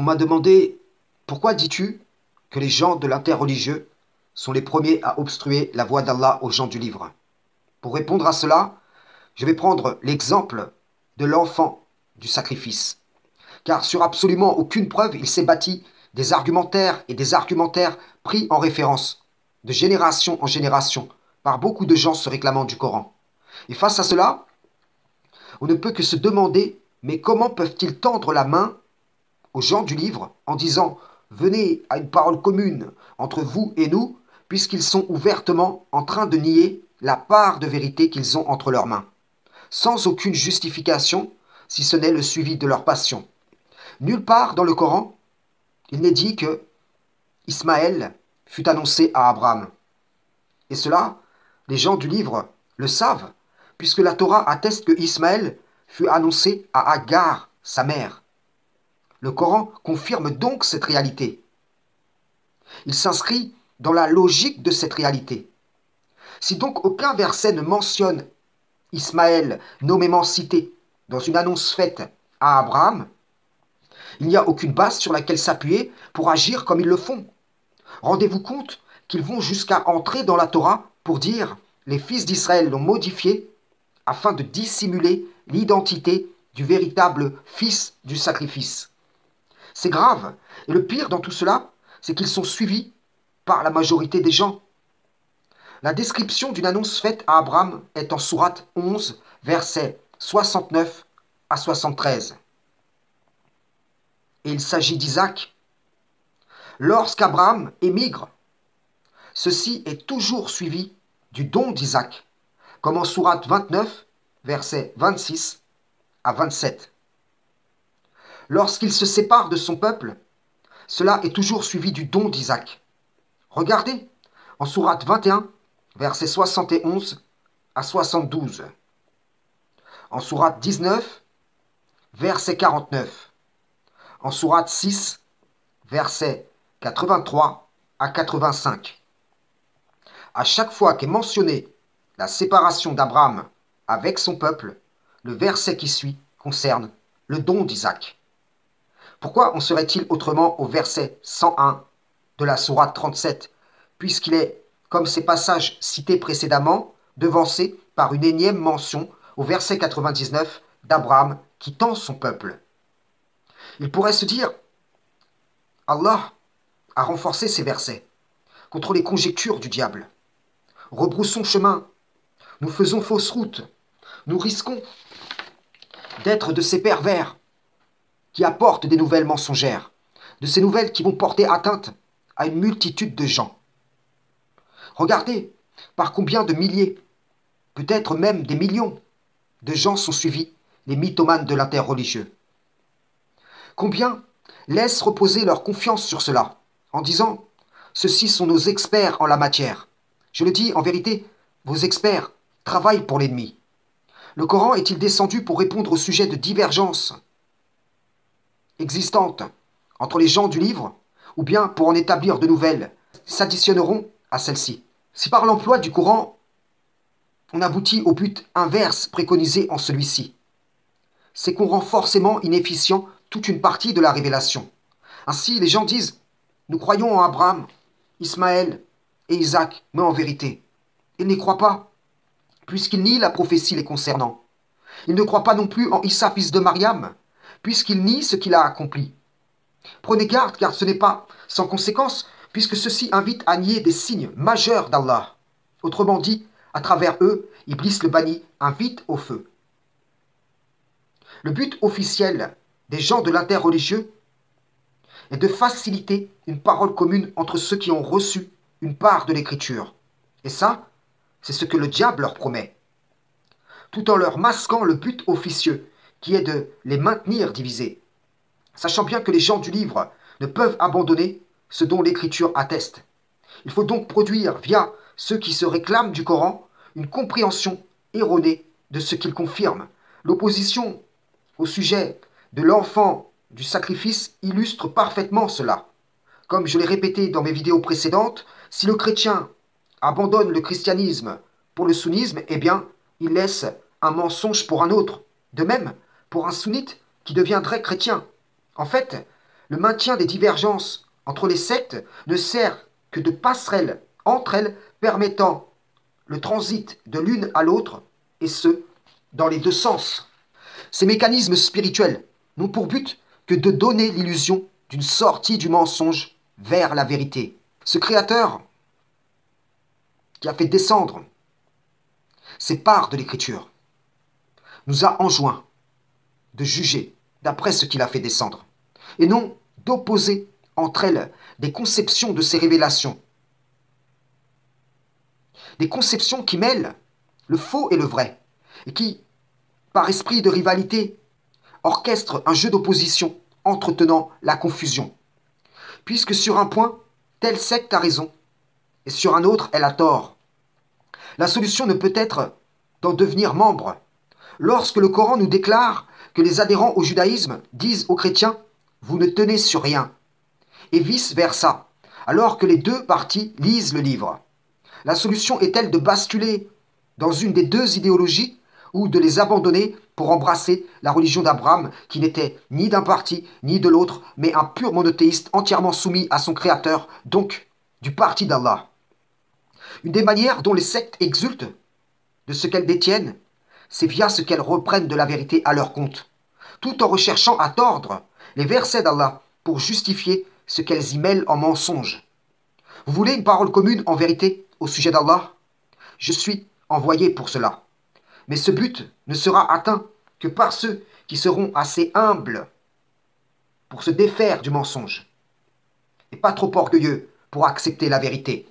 On m'a demandé pourquoi dis-tu que les gens de l'interreligieux sont les premiers à obstruer la voie d'Allah aux gens du livre. Pour répondre à cela, je vais prendre l'exemple de l'enfant du sacrifice. Car sur absolument aucune preuve, il s'est bâti des argumentaires et des argumentaires pris en référence, de génération en génération, par beaucoup de gens se réclamant du Coran. Et face à cela, on ne peut que se demander, mais comment peuvent-ils tendre la main aux gens du livre en disant « Venez à une parole commune entre vous et nous », puisqu'ils sont ouvertement en train de nier la part de vérité qu'ils ont entre leurs mains, sans aucune justification, si ce n'est le suivi de leur passion. Nulle part dans le Coran, il n'est dit que Ismaël fut annoncé à Abraham. Et cela, les gens du livre le savent, puisque la Torah atteste que Ismaël fut annoncé à Agar, sa mère. Le Coran confirme donc cette réalité. Il s'inscrit dans la logique de cette réalité. Si donc aucun verset ne mentionne Ismaël nommément cité dans une annonce faite à Abraham, il n'y a aucune base sur laquelle s'appuyer pour agir comme ils le font. Rendez-vous compte qu'ils vont jusqu'à entrer dans la Torah pour dire « les fils d'Israël l'ont modifié afin de dissimuler l'identité du véritable fils du sacrifice ». C'est grave. Et le pire dans tout cela, c'est qu'ils sont suivis par la majorité des gens. La description d'une annonce faite à Abraham est en sourate 11, versets 69 à 73. Et il s'agit d'Isaac. Lorsqu'Abraham émigre, ceci est toujours suivi du don d'Isaac, comme en sourate 29, versets 26 à 27. Lorsqu'il se sépare de son peuple, cela est toujours suivi du don d'Isaac. Regardez, en sourate 21, versets 71 à 72. En sourate 19, verset 49. En sourate 6, versets 83 à 85. À chaque fois qu'est mentionnée la séparation d'Abraham avec son peuple, le verset qui suit concerne le don d'Isaac. Pourquoi en serait-il autrement au verset 101 de la sourate 37, puisqu'il est, comme ces passages cités précédemment, devancé par une énième mention au verset 99 d'Abraham quittant son peuple. Il pourrait se dire, Allah a renforcé ces versets contre les conjectures du diable. Rebroussons chemin, nous faisons fausse route, nous risquons d'être de ces pervers qui apportent des nouvelles mensongères, de ces nouvelles qui vont porter atteinte à une multitude de gens. Regardez par combien de milliers, peut-être même des millions, de gens sont suivis les mythomanes de l'interreligieux. Combien laissent reposer leur confiance sur cela, en disant « ceux-ci sont nos experts en la matière ». Je le dis en vérité, vos experts travaillent pour l'ennemi. Le Coran est-il descendu pour répondre au sujet de divergences existantes entre les gens du livre, ou bien pour en établir de nouvelles, s'additionneront à celles-ci? Si par l'emploi du Coran, on aboutit au but inverse préconisé en celui-ci, c'est qu'on rend forcément inefficient toute une partie de la révélation. Ainsi, les gens disent « Nous croyons en Abraham, Ismaël et Isaac », mais en vérité, ils n'y croient pas, puisqu'ils nient la prophétie les concernant. Ils ne croient pas non plus en Issa, fils de Mariam, puisqu'ils nient ce qu'il a accompli. Prenez garde, car ce n'est pas sans conséquence, puisque ceci invite à nier des signes majeurs d'Allah. Autrement dit, à travers eux, Iblis le banni invite au feu. Le but officiel des gens de l'interreligieux est de faciliter une parole commune entre ceux qui ont reçu une part de l'écriture. Et ça, c'est ce que le diable leur promet, tout en leur masquant le but officieux, qui est de les maintenir divisés, sachant bien que les gens du livre ne peuvent abandonner ce dont l'écriture atteste. Il faut donc produire, via ceux qui se réclament du Coran, une compréhension erronée de ce qu'il confirme. L'opposition au sujet de l'enfant du sacrifice illustre parfaitement cela. Comme je l'ai répété dans mes vidéos précédentes, si le chrétien abandonne le christianisme pour le sunnisme, eh bien, il laisse un mensonge pour un autre. De même, pour un sunnite qui deviendrait chrétien. En fait, Le maintien des divergences entre les sectes ne sert que de passerelle entre elles permettant le transit de l'une à l'autre, et ce, dans les deux sens. Ces mécanismes spirituels n'ont pour but que de donner l'illusion d'une sortie du mensonge vers la vérité. Ce Créateur qui a fait descendre ces parts de l'Écriture nous a enjoint de juger d'après ce qu'il a fait descendre, et non d'opposer entre elles des conceptions de ces révélations, des conceptions qui mêlent le faux et le vrai, et qui, par esprit de rivalité, orchestrent un jeu d'opposition entretenant la confusion. Puisque sur un point, telle secte a raison, et sur un autre, elle a tort. La solution ne peut être d'en devenir membre. Lorsque le Coran nous déclare que les adhérents au judaïsme disent aux chrétiens « vous ne tenez sur rien », et vice-versa, alors que les deux parties lisent le livre. La solution est-elle de basculer dans une des deux idéologies ou de les abandonner pour embrasser la religion d'Abraham qui n'était ni d'un parti ni de l'autre, mais un pur monothéiste entièrement soumis à son Créateur, donc du parti d'Allah. Une des manières dont les sectes exultent de ce qu'elles détiennent, c'est via ce qu'elles reprennent de la vérité à leur compte, tout en recherchant à tordre les versets d'Allah pour justifier ce qu'elles y mêlent en mensonge. Vous voulez une parole commune en vérité au sujet d'Allah? Je suis envoyé pour cela. Mais ce but ne sera atteint que par ceux qui seront assez humbles pour se défaire du mensonge et pas trop orgueilleux pour accepter la vérité.